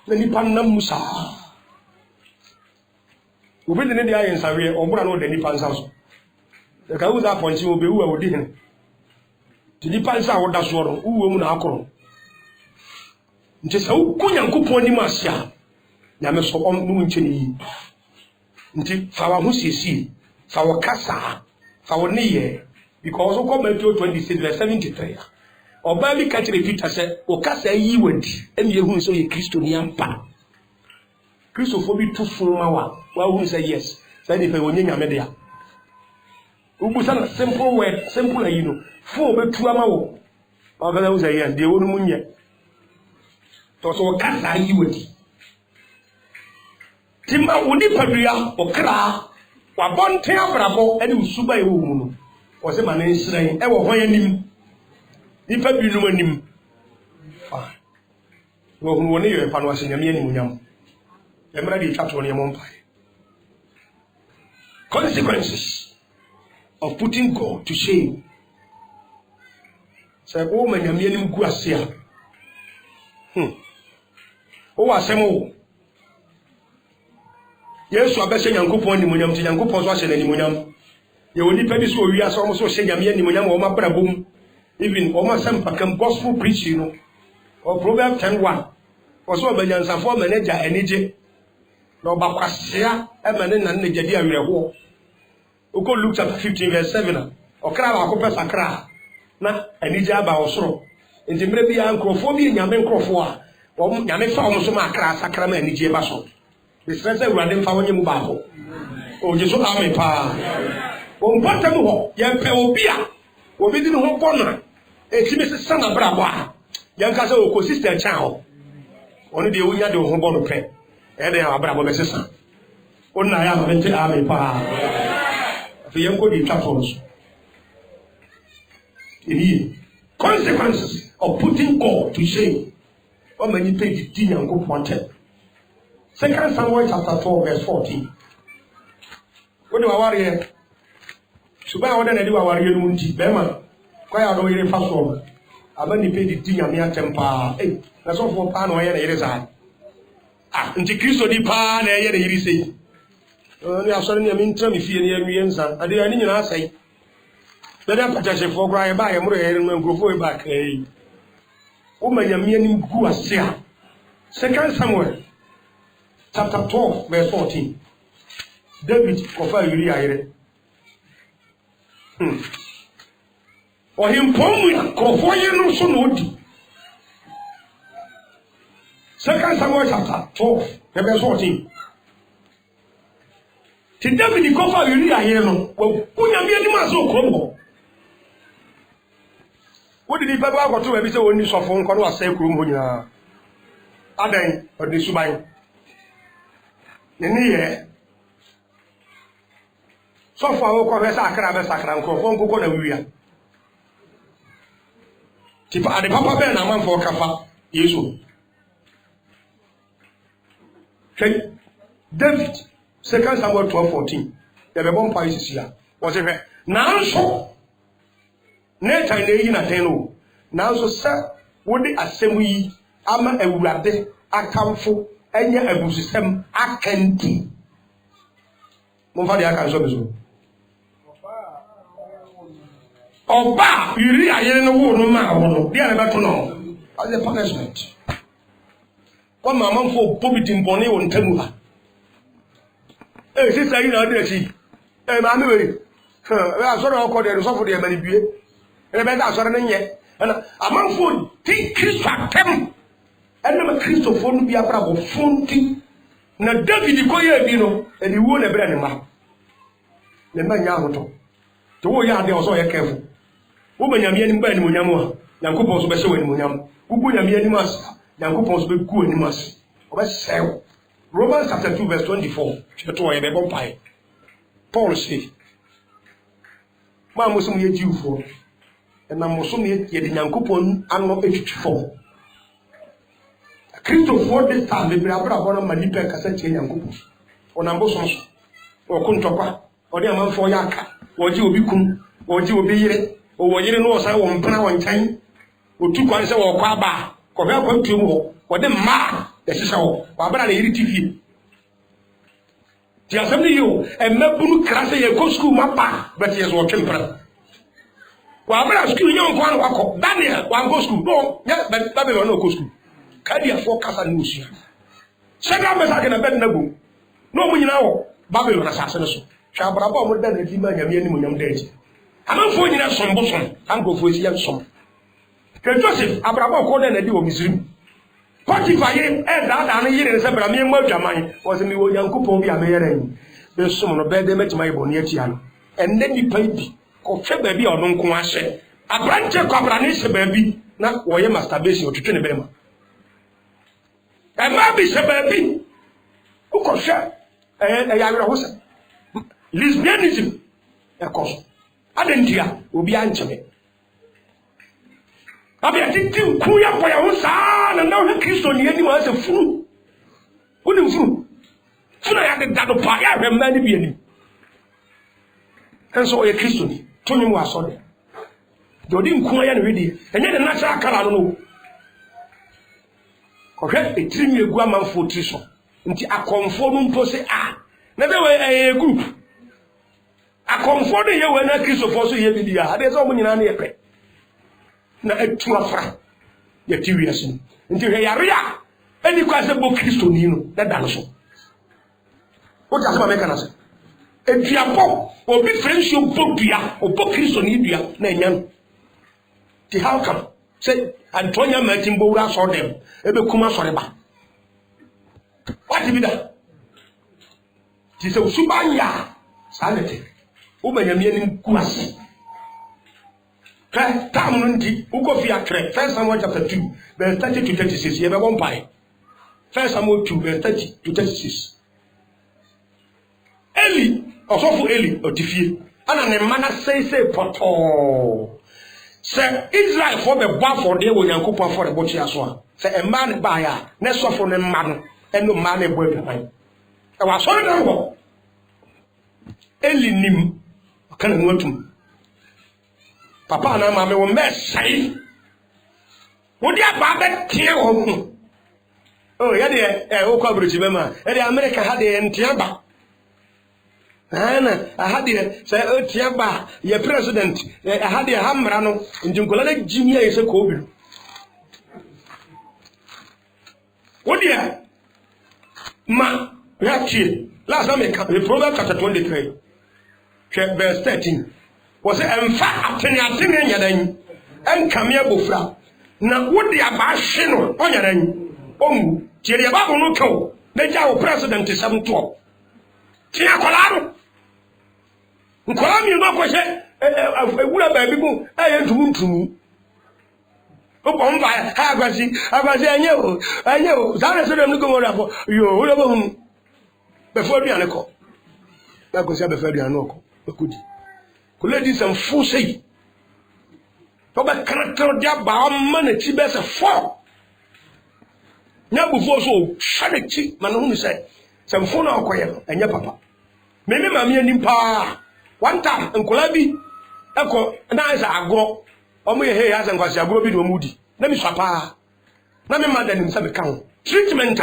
na nipa nam musa obi de ne dia yen sawe ombura no de nipa nsa so e ka uza ponchi obi wu a wodi hin ti nipa nsa wo da so ro uwo mu na akoro nti sa ku Nyankopon ni masia nyame so on nu ncheni nti fa wa ho siesie fa wo kasa fa wo niye because o Matthew 26:73 oba bi ka kire Peter say o kasa yi wadi emi ehun so ye Kristo ni ampa Kristo fo bi tu fun ma wa hu say yes say dey fe wonye nyame de ya ubu sana simple word simple you know fo betu ama wo o ga hu say yes de wonu munye to so kasa yi wadi timba woni padua okra wa bonten abrabo ene usuba e wo mu no o se ma na nsran e wo hwan anim nipa bi no anim wo hu woni yo pa no ase nyame anim nyam emra di twato ne mo mpai consequences of putting God to shame say o ma nyame anim gu ase a o wa semo Yesu abese Nyankopon ni munyam ti Nyankopon so ahye na ni munyam ye woni pa bi so owi aso mo so hye nyame ni munyam wo mabra bom even o ma sampa kam gospel preaching no or Proverbs 10:1 so obanyansafo manager enije na obakwasea e mane na ne jadi awerehwo oko Luke chapter 15:7 okra ba ko pesa kra na enije aba osoro enti mre bi ya nkrofo bi nyame nkrofo a wo nyame fa wo so ma kra sakra ma enije ba so the stress urade mfa wonye mu ba ho o jesu ame pa o mpata mu ho ye pe obi a obi di ne ho bona etime se sana bra ba ye nka se o ko sister chan ho onu de wonya de ho bono pe e de abra bo be sesa onna ya ma mente ame pa fi ye ko di platforms ini consequences of putting God to shame o many page di Nyankopon te 2 Samuel chapter 12:14. What do I worry? Suba wada na di wa worry no nti be ma kwa ya do yire fa so aba ni pe di tinya me atempa na so fo pa no ye na yire za nti Kristo di pa na ye na yire sei ni asori ni mi ntra mi fie ni awie nsa ade ani nyina asai be da patashe fo kra ye ba ye mro ye no ngrofo e ba kai o manyame ni gu ase a 2 Samuel chapter 12:14. David kofa yuri ayire. O himpomu ya kofo ye no so no di. 2 Samuel chapter 12:14. Ti David kofa yuri ayire no, wo kunyame ani ma so krombo. Wo di baba akoto ba bi se woni sofo nko no asai krombo nyina. Adan odi suban. Neniye so far wo ko be sakra nkrofo nkoko na wiya tipa ade papa be na manfo kafa Yesu David 2 Samuel 12:14 the be bon pa isisia wo se fe nanso neta na yi na teno nanso sa wo di asemu yi ama awurade akamfo enya abusisem akanti monfa de aka so beso oba yiri ayere no wo no ma wo no dia na beto no as a punishment kwa mama mfo pobiti mbone wo ntamu ha sisa yi na de chi ma me we asoro okọ de so fo de mani bie be da asoro ne nye na amanfo ti Kristo atem enema Kristo fo no bi abra bo fonti na David ko ye bi no eni wo na bra ne ma ne ma nya hoto to wo ya de o so ye careful wo banyame ani ba ni monyam a Yankopon so be se wani monyam wo bu nyame ani mas Yankopon so be ku ani mas o be sew Romans chapter 2:24 cheto ye be bon pai Paul say ma musum ye jiwfo na musum ye de Yankopon ano etwitwfo Kristo for this time be abra bona manipa kasa tie Yankopon onambo so so o kuntokwa o de amanfo ya aka o ji obi kum o ji obi yire o wo yire no o sai wo mpana wo ntan o tu kwan se wo kwa ba ko be kwa tuom ho o de ma This is how Wabra TV. The assembly you and Mabunu Krasa go school mapa, but he is watching brother. Wabra school young one wako, Daniel, one go school. No, yes, but Babylon no go school. Kadia forecast and news. Second message in a bed nabu. No money now, Babylon assassination. Shabrabo more than a demon, Yamian days. I'm not for you some bosom, and go for his young son. Joseph, Abraham called and a deal of Missouri. Potiphar, and that and a year and seven, I mean, what Jamai was a new young couple be a mayor. There's some of bed they met my bonietiano. And then you pay or baby or non conwash. A branch of Cabranis baby, not why masturbation to train a bema. And maybe a baby who could share a young horse. Lesbianism, of course. Adentia will be answering. I think Kuya for your son and now the Christian anyone as a fool. Wouldn't fool. So I had that of fire and many being. And so a Christian, Tony was on it. You didn't Kuya ready, and yet a natural color. Correct a 3 year grammar for Trisha. Until a conforming person, never were a group. A conforming you when a Christian for so here. There's all many on the air. Na etuafra ya tiwiase nti hwe yarea eni kwase bo Kristo ni no da da no so o ja se meka na se eduapo obi friendship bodua obo Kristo ni dua na enya no ti how come say Antonia Martin Bowra so dem ebe kuma sore ba what be that ti se usubanya sanete o banyamie ni kuase Tamundi, Ugofia Trek, 1 Samuel chapter 2, verse 30 to 36. You have one pie. 1 Samuel 2, verse 30 to 36. Eli, also for Eli, or Tifi, and a man say, Poto. Say, Israel for the bar for the way and coupon for the butcher as well. Say, a man buyer, next one for the man, and no man a boy behind. I was sorry, no. Eli Nim, can I want to? Papa and Mamma will mess say. Would you have that tear home? Oh, yeah, dear, oh, coverage, remember, and the American had the Tiamba. Anna, I had the say, oh, Tiamba, your president, I had the Hamrano, and Juncolade Jimmy is a Kobe. What dear? Ma, we have cheer. Last time, the Proverbs chapter 23, verse 13. Was in fact atene yadan en kamia bofra na wodi aba hwe no onyadan omu tie de ba no kaw na ja wo president 712 tie akola no nkola mi no ko hye ewura ba bi mu aye ntumu o bomba ha agwazi anye o zare se dem no go mo yo o le bo hu be fo duane ko ba ko se be fa duane ko akudi ladies and full say Toba character dia ba man ti be se 4 nya bufo so shade ti man hu ni say se mfo na okoye enya papa me ma me anim pa one time nkola bi eko na isa agro omo ye he ya se nkwasi agro bi do mudi na mi swapa na me madanim se me kan treatment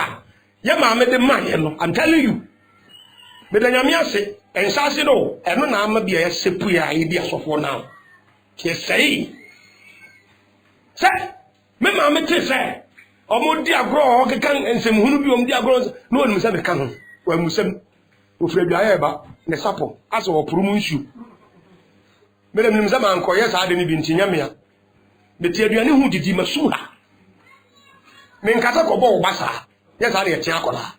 ya ma me de man ye no I'm telling you me da nyame ase ensase no eno na ama bia ya sepu ya ide asofo na ke sei se me ma me te se omo di agro o kekan ensem hunu bi omo di agro no onu se me kan wa musem ofre bia ya ba ne sapo aso opuru mu nsu me dem nim se ma nko ye sa de ni bi ntinya me ya me ti aduane hu didi masu ha me nkasa ko bo basa ye sa de tia akola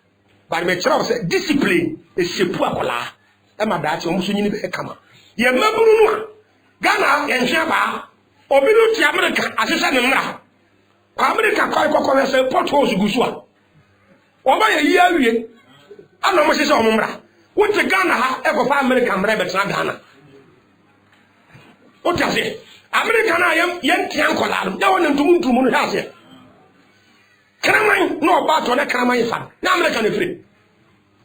ba me kira se discipline e sepu akola e ma daati omuso nyini be kama ye maburu no a Ghana ye nhwe ba obi no ti America asesa ne mra America kwai se potholes gusu a oba ye yi awie ana mo sesa omo mra wo te Ghana ha e ko fa America mra be tena Ghana o ta se America na ye ntia nkola no ya wona ntumu no ha se kraman no ba to na kraman ye fa na America ne free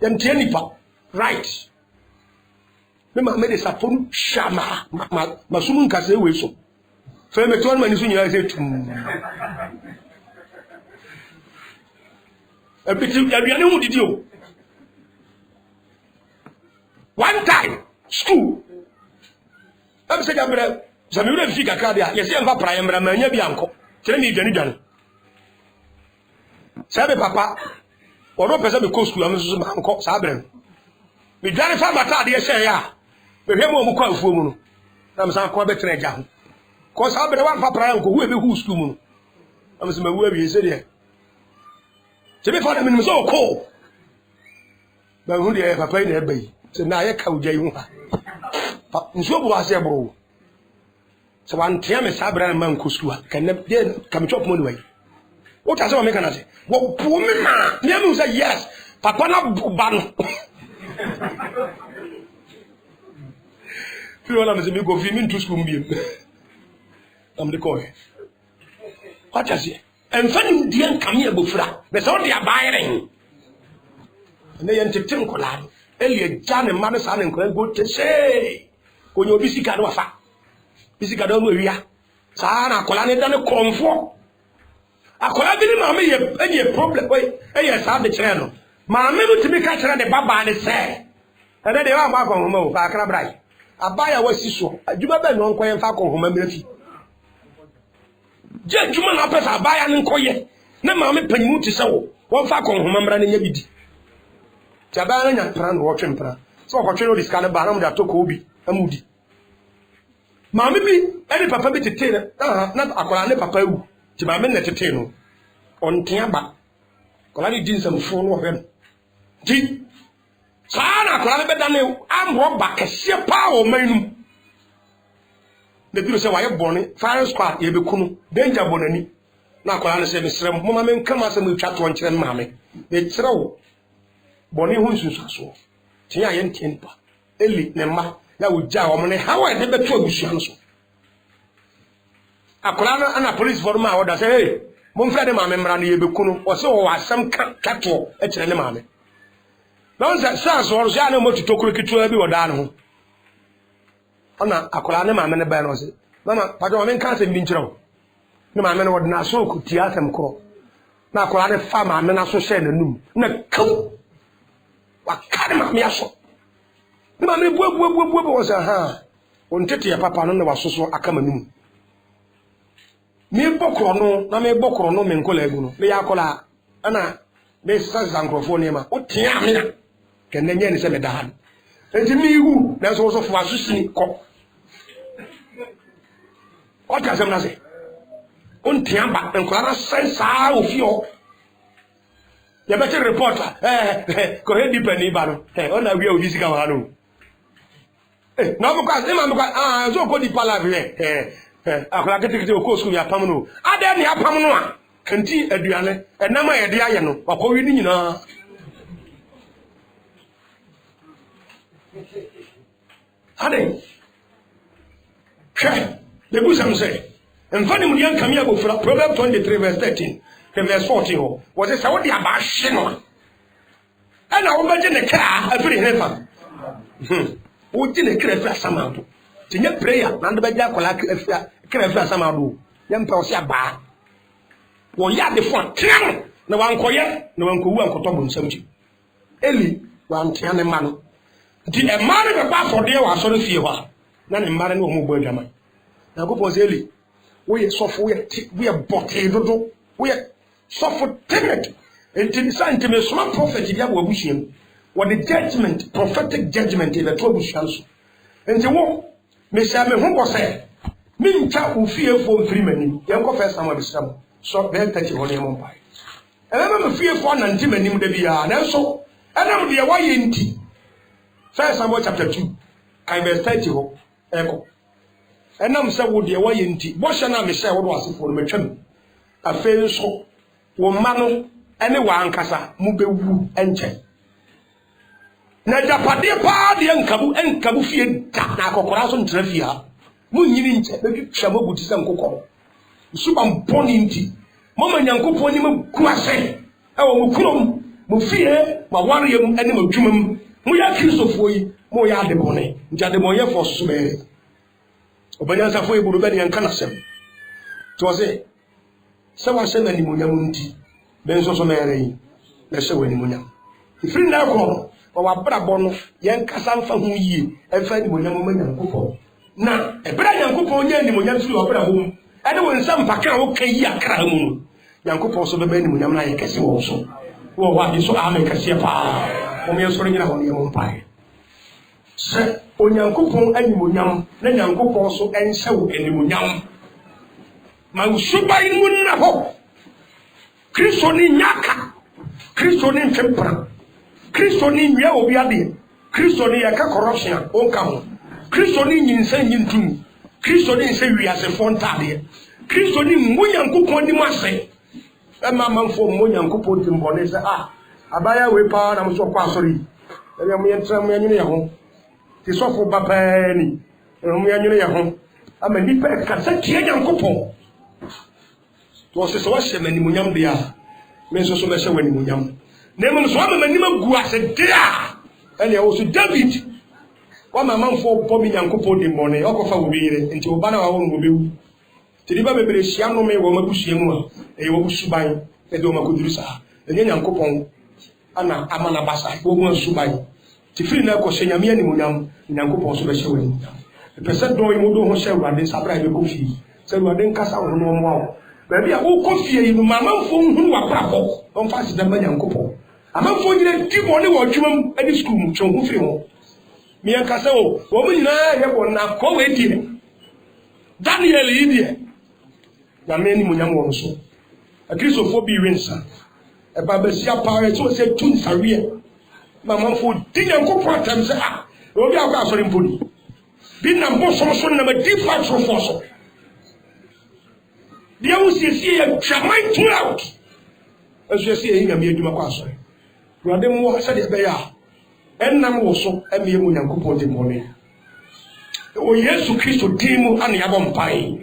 ye ntia nipa right me de sapon shama masumun kase we so fe me to mani so nyira se tum A bit of Yabiano did you. One time, school. I'm saying, Samuel Fika Cadia, yes, I'm Papa, and Ramania Bianco. Tell me, Jenny Jan. Sabe Papa, or no person because school, I'm Sabren. We done it from Mata, dear say, yeah. We have one call for Muno. I'm some Quabec Trejan. Cause I'll be the one Papa, who will be who's school. I'm some whoever you said here. To be for them in so cold. But who they have a pain their bay. So now I can't get you. But so was a bro. So one time a Sabra and Mancusua can never come chop money. What has I make an say? What poor man? Never say yes. Papa not ban. Feel I'm a go film into school. I'm the coy. What does it? And funny dear come here bufra. But all they are buying. And they entertain Colado. Elliot, John, and Mother Son and go to say, when you're busy, can offer. Busy, can do Sana Colane done a comfort. I could have been any problem. Yes, I have the channel. My men to be catching the Baba and say, and then they are back on home, back and bright. I buy a West so. I do not know why I'm back on home. Gentlemen, I buy an inquiry. No, mammy, penny to so. One fact on home, running a bit. Jaban and Pran watching Pran. So, I control this kind of banner that took Obi, a moody. Mammy be any papa bit to tailor, not a colane papa, to my men at the tail. On Tiamba. Colani did some phone of him. Gee, Sana Colabedane, I'm walk back a sheer power, man. The people say, why are born? Fire squad, you be cool, danger bonani. Now, Colana said, Mr. Mamma, come as a chat to one child, mammy. They throw. Bonnie Hunsus so. Tia yen temper. Eli Nema, that would jar on how I never told you. A colana and a police for my order say, hey, Monfred, my member, and you be cool, or so was some cattle at the mammy. Now that sounds or Jano Moto to every or down. Anna, a colana, my man, a banner. Mamma, but I can't say Mincho. No, my man would not so could Tiatem call. Now, colana farmer, men are so shed a noon. No, come. What kind of me? The man was a ha. On Tete, Papa, no was so a common. Me Bocrono, Name Bocrono, Mencoleguno, Leacola, Anna, they says Angrophonema, what Tiamina can then yen send a hand. And to me, who there's also for a cop. What does I say? On Tiamba and Clara says, how few. You better reporter. Correct depending on a real physical hano. No, because so good palaver. I can get to course with your pamano. I don't have pamanoa. Canty Adriana, and now my Adriano, or calling you know. Honey, the bosom say, and funny young Camille from Proverbs 23, verse 13. Verse 40 was a Saudi about Shino. And I imagine a car, a free heaven. Who didn't crave for some amount. To get prayer, and the Bajacola crave for some amount. Young Persia bar. Well, ya the front, no one quiet, no one could work on top of something. Ellie, one tiana man. The a man of a bar for dear was on fear. None in Maran or Mobile German. Now go for Ellie. We are soft, we are bottled. We are suffer timid until the scientific small prophet in your wishing what the judgment, prophetic judgment in the trouble chance. And the war, Mr. Mahumbo said, Min chat will fear for 3 men, young confess some of the sum, so then 30 on your empire. And I'm fear for 90 men in the VR, and also, and I'm the away in tea. First Samuel chapter 2, I verse 30 echo. And I'm so would the away in tea. What shall I say what was it for the chum? A fair so. Womano, anyone cassa, Mubewu, and na japade pa de enkabu fie ta na akokora so ntrafia munyini nche be twamo butisa nkokoro suba mponi nti mama nyankopon ni maku ase e wo mukurom mu fie ma wariyam ene madwumam mu ya kristofo yi mu ya de bone nti ade monye fo so be obanyansa fo iburu be ne yanka na sem to se wa se na ni monyam nti be nso so mere yi na hye wani munyam ifiri na ko wa brabo no yen kasa mfa hu yie emfa ni munyam ma Nyankopon na ebra Nyankopon nya ni munyam firi wa brabo mu ade won sam paka wo kan yi akra mu no Nyankopon so be ba ni munyam na ye kese wo so wo wa bi so amen kese pa o me so nyina ho ne mo mpae se Onyankopon ani munyam na Nyankopon so enhye wo ani munyam ma usubai mu na ho Kristo ni nyaka Kristo ni ntempra Kristo ni nwe obi ade Kristo ni yaka corruption onka ho Kristo ni nyinsa nyintum Kristo ni nse wiase fontade Kristo ni Nyankopon ni mase ema manfo Nyankopon ti mbone se abaya we pa na mso kwa sori ele mu yentra mu yanyine ho ti sofo baba ni mu yanyine ya ho ama ni pe ka se tie Nyankopon to se so hye mani munyam de a me so be hye wani munyam na mo so ama mani magu ase de a ele wo so David wa manfo bo mi Nyankopon di mbone okofa wo biire nti oba na wa wo ngo bewu ti di ba bebere hia no me wo mabusu mu a e wo busuban e do makoduru sa enye Nyankopon ana amana basa wo mu suban ti firi na ko hyenya me ani munyam Nyankopon so be hye wani munyam pese do yi mo do ho hye Awurade sabra be ko fi se Awurade nkasa ho no mo a baby a wo kofie yi no mamanfo hunu wa brabo on fa si da Nyankopon amanfo nyire di mo ne wo dwumam adi school mu twon ho firi ho mi nkasa wo mo nyina ye bo na ko we di Daniel yi di na me ni munyam wo so akrisofo bi wensa e ba ba sia pare so se tun sawie mamanfo di Nyankopon atam se obi akwa asori mponi bi na mbo so na ma di fa so dia usiesie ya tramai throughout asiesie ina me aduma kwa so Awurade mo ha sade be ya ennam wo so eme mu Nyankopon de mone o Yesu Kristo dimu ane yabo mpai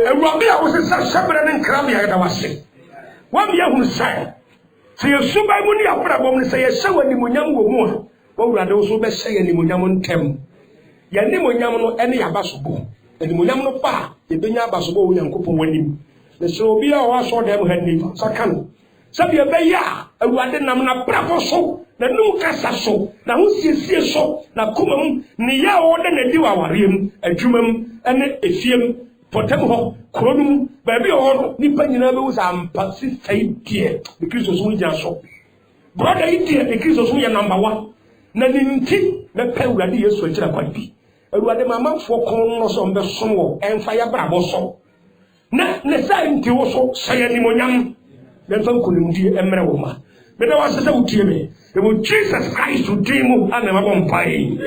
Awurade a wo se sabra ne nkram ya da wase wa me hu sai se Yesu bai mu ni afra bom ne se ye hye wani munyam wo mu a Awurade wo so be hye ni munyam ntem ya ni munyam no ene yaba so bo eni munyam no pa ebenya abasobo wo Nyankopon wanim na so obi a wa so dem hanni sakan sabi ebeya Awurade nam na brabo so na num kasa so na ho siesie so na komam ne ya wo de na di wa warem adwumam ene efiem potem ho kronum ba bi ho nipa nyina be wo sampa sistai die de Kristo so nya so brother idie de Kristo so ya number 1 na ninti na pa Awurade Yesu akira kwabi Awurade mamanfo kon no so mbe so wo emfa ya brabo so na ne sai nti wo so saye ni monyam na fa konim die emre wo ma me da wasese wo tie me Jesus Christ wo dimu ana mabompai